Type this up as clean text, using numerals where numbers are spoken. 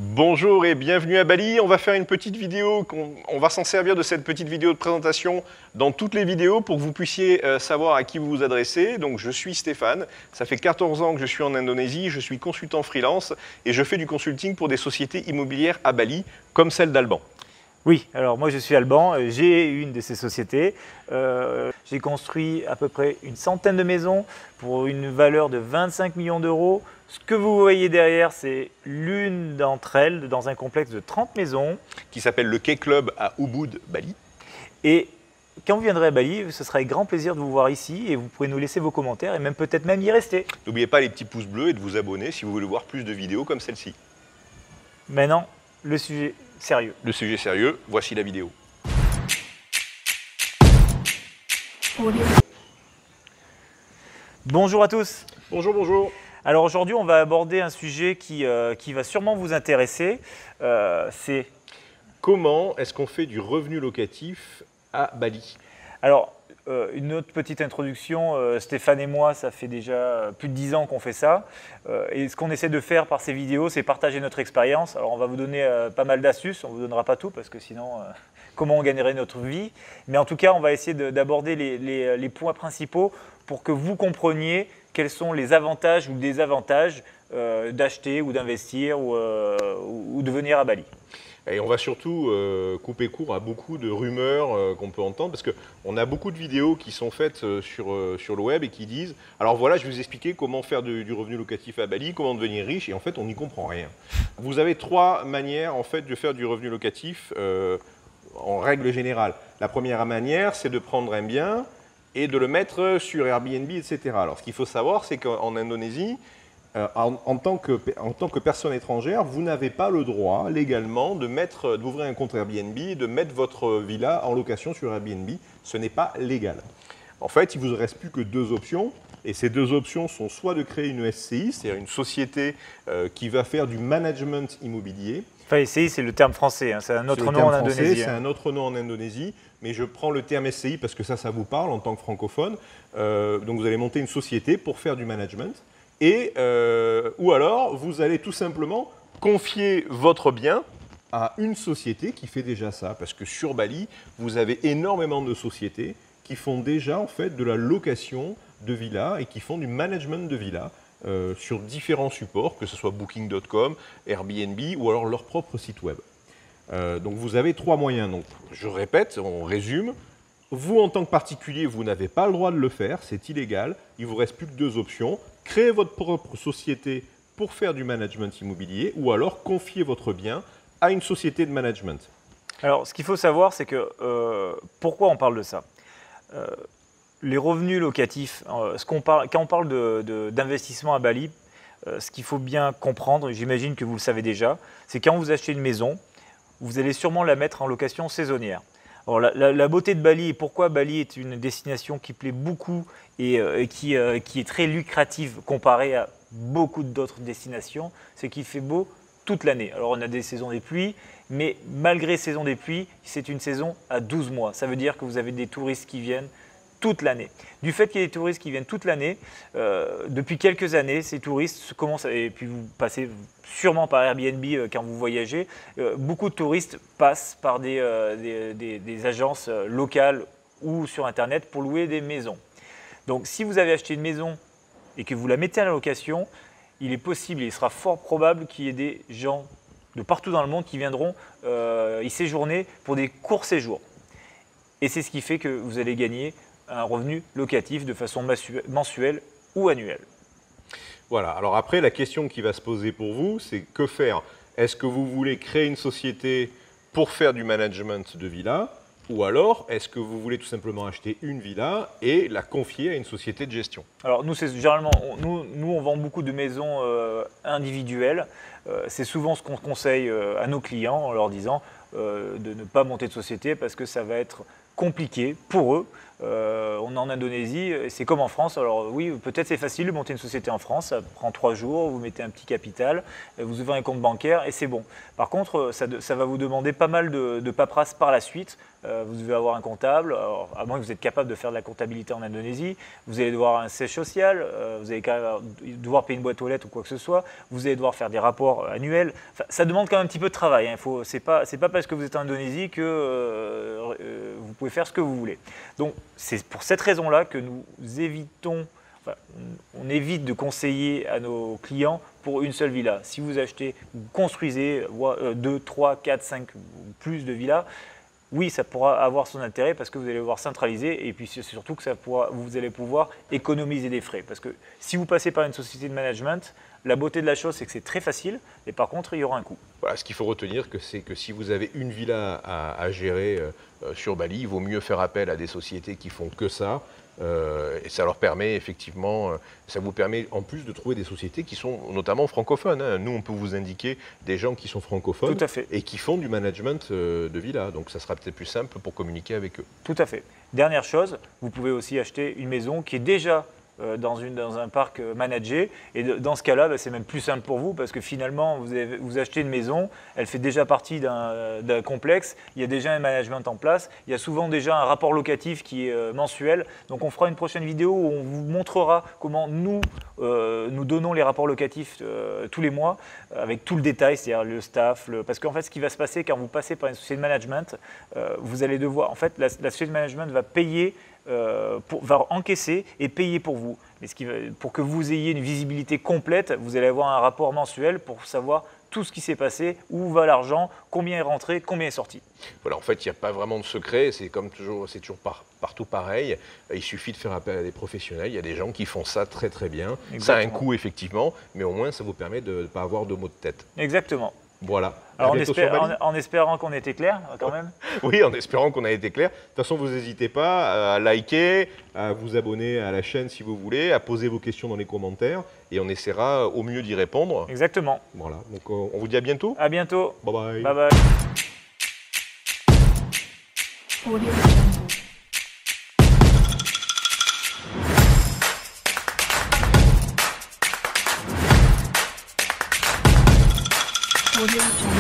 Bonjour et bienvenue à Bali. On va faire une petite vidéo, on va s'en servir de cette petite vidéo de présentation dans toutes les vidéos pour que vous puissiez savoir à qui vous vous adressez. Donc je suis Stéphane, ça fait 14 ans que je suis en Indonésie, je suis consultant freelance et je fais du consulting pour des sociétés immobilières à Bali, comme celle d'Alban. Oui, alors moi je suis Alban, j'ai une de ces sociétés. J'ai construit à peu près une centaine de maisons pour une valeur de 25 millions d'euros. Ce que vous voyez derrière, c'est l'une d'entre elles dans un complexe de 30 maisons. Qui s'appelle le Quai Club à Ubud, Bali. Et quand vous viendrez à Bali, ce sera avec grand plaisir de vous voir ici et vous pourrez nous laisser vos commentaires et même peut-être même y rester. N'oubliez pas les petits pouces bleus et de vous abonner si vous voulez voir plus de vidéos comme celle-ci. Maintenant, le sujet sérieux. Le sujet sérieux, voici la vidéo. Bonjour à tous. Bonjour, bonjour. Alors aujourd'hui, on va aborder un sujet qui va sûrement vous intéresser. C'est Comment est-ce qu'on fait du revenu locatif à Bali? Alors, une autre petite introduction, Stéphane et moi, ça fait déjà plus de 10 ans qu'on fait ça. Et ce qu'on essaie de faire par ces vidéos, c'est partager notre expérience. Alors, on va vous donner pas mal d'astuces, on ne vous donnera pas tout, parce que sinon, comment on gagnerait notre vie. Mais en tout cas, on va essayer d'aborder les points principaux pour que vous compreniez quels sont les avantages ou désavantages d'acheter ou d'investir ou de venir à Bali. Et on va surtout couper court à beaucoup de rumeurs qu'on peut entendre, parce qu'on a beaucoup de vidéos qui sont faites sur le web et qui disent « Alors voilà, je vais vous expliquer comment faire du revenu locatif à Bali, comment devenir riche », et en fait, on n'y comprend rien. Vous avez trois manières en fait, de faire du revenu locatif en règle générale. La première manière, c'est de prendre un bien et de le mettre sur Airbnb, etc. Alors, ce qu'il faut savoir, c'est qu'en Indonésie, en tant que personne étrangère, vous n'avez pas le droit légalement d'ouvrir un compte Airbnb et de mettre votre villa en location sur Airbnb. Ce n'est pas légal. En fait, il ne vous reste plus que deux options. Et ces deux options sont soit de créer une SCI, c'est-à-dire une société qui va faire du management immobilier. Enfin, SCI, c'est le terme français, hein, c'est un autre nom en Indonésie. C'est un autre nom en Indonésie, mais je prends le terme SCI parce que ça vous parle en tant que francophone. Donc vous allez monter une société pour faire du management. Ou alors, vous allez tout simplement confier votre bien à une société qui fait déjà ça. Parce que sur Bali, vous avez énormément de sociétés qui font déjà en fait de la location de villas et qui font du management de villas sur différents supports, que ce soit Booking.com, Airbnb ou alors leur propre site web. Donc vous avez trois moyens. Donc, je répète, on résume. Vous, en tant que particulier, vous n'avez pas le droit de le faire, c'est illégal. Il ne vous reste plus que deux options. Créez votre propre société pour faire du management immobilier ou alors confier votre bien à une société de management. Alors, ce qu'il faut savoir, c'est que pourquoi on parle de ça les revenus locatifs, quand on parle d'investissement à Bali, ce qu'il faut bien comprendre, j'imagine que vous le savez déjà, c'est quand vous achetez une maison, vous allez sûrement la mettre en location saisonnière. Alors, la beauté de Bali et pourquoi Bali est une destination qui plaît beaucoup et qui est très lucrative comparée à beaucoup d'autres destinations, c'est qu'il fait beau toute l'année. Alors on a des saisons des pluies, mais malgré saison des pluies, c'est une saison à 12 mois. Ça veut dire que vous avez des touristes qui viennent toute l'année. Du fait qu'il y ait des touristes qui viennent toute l'année, depuis quelques années, ces touristes commencent, et puis vous passez sûrement par Airbnb quand vous voyagez, beaucoup de touristes passent par des agences locales ou sur Internet pour louer des maisons. Donc si vous avez acheté une maison et que vous la mettez à la location, il est possible et il sera fort probable qu'il y ait des gens de partout dans le monde qui viendront y séjourner pour des courts séjours. Et c'est ce qui fait que vous allez gagner un revenu locatif de façon mensuelle ou annuelle. Voilà, alors après, la question qui va se poser pour vous, c'est que faire? Est-ce que vous voulez créer une société pour faire du management de villa? Ou alors, est-ce que vous voulez tout simplement acheter une villa et la confier à une société de gestion? Alors nous, généralement, nous, on vend beaucoup de maisons individuelles. C'est souvent ce qu'on conseille à nos clients en leur disant de ne pas monter de société parce que ça va être compliqué pour eux. On est en Indonésie, c'est comme en France. Alors oui, peut-être c'est facile de monter une société en France, ça prend 3 jours, vous mettez un petit capital, vous ouvrez un compte bancaire et c'est bon. Par contre, ça va vous demander pas mal de paperasse par la suite. Vous devez avoir un comptable, alors, à moins que vous êtes capable de faire de la comptabilité en Indonésie. Vous allez devoir un siège social, vous allez quand même devoir payer une boîte aux lettres ou quoi que ce soit. Vous allez devoir faire des rapports annuels. Enfin, ça demande quand même un petit peu de travail. Hein. C'est pas parce que vous êtes en Indonésie que vous pouvez faire ce que vous voulez. Donc c'est pour cette raison-là que nous évitons, on évite de conseiller à nos clients pour une seule villa. Si vous achetez, vous construisez 2, 3, 4, 5 ou plus de villas, oui, ça pourra avoir son intérêt parce que vous allez pouvoir centraliser et puis c'est surtout que vous allez pouvoir économiser des frais. Parce que si vous passez par une société de management, la beauté de la chose, c'est que c'est très facile, et par contre, il y aura un coût. Voilà, ce qu'il faut retenir, c'est que si vous avez une villa à gérer sur Bali, il vaut mieux faire appel à des sociétés qui font que ça. Et ça leur permet effectivement, ça vous permet en plus de trouver des sociétés qui sont notamment francophones. Hein. Nous, on peut vous indiquer des gens qui sont francophones et qui font du management de villa. Donc ça sera peut-être plus simple pour communiquer avec eux. Tout à fait. Dernière chose, vous pouvez aussi acheter une maison qui est déjà dans un parc managé. Et dans ce cas-là, c'est même plus simple pour vous parce que finalement, vous achetez une maison, elle fait déjà partie d'un complexe, il y a déjà un management en place, il y a souvent déjà un rapport locatif qui est mensuel. Donc on fera une prochaine vidéo où on vous montrera comment nous donnons les rapports locatifs tous les mois avec tout le détail, c'est-à-dire le staff. Parce qu'en fait, ce qui va se passer quand vous passez par une société de management, vous allez devoir, en fait, la société de management va payer va encaisser et payer pour vous. Mais pour que vous ayez une visibilité complète, vous allez avoir un rapport mensuel pour savoir tout ce qui s'est passé, où va l'argent, combien est rentré, combien est sorti. Voilà, en fait, il n'y a pas vraiment de secret, c'est toujours partout pareil. Il suffit de faire appel à des professionnels, il y a des gens qui font ça très très bien. Exactement. Ça a un coût effectivement, mais au moins ça vous permet de ne pas avoir de maux de tête. Exactement. Voilà. Alors en espérant qu'on ait été clair quand même. Oui, en espérant qu'on a été clair. De toute façon, vous n'hésitez pas à liker, à vous abonner à la chaîne si vous voulez, à poser vos questions dans les commentaires et on essaiera au mieux d'y répondre. Exactement. Voilà, donc on vous dit à bientôt. À bientôt. Bye bye. Bye bye. Audio Jungle.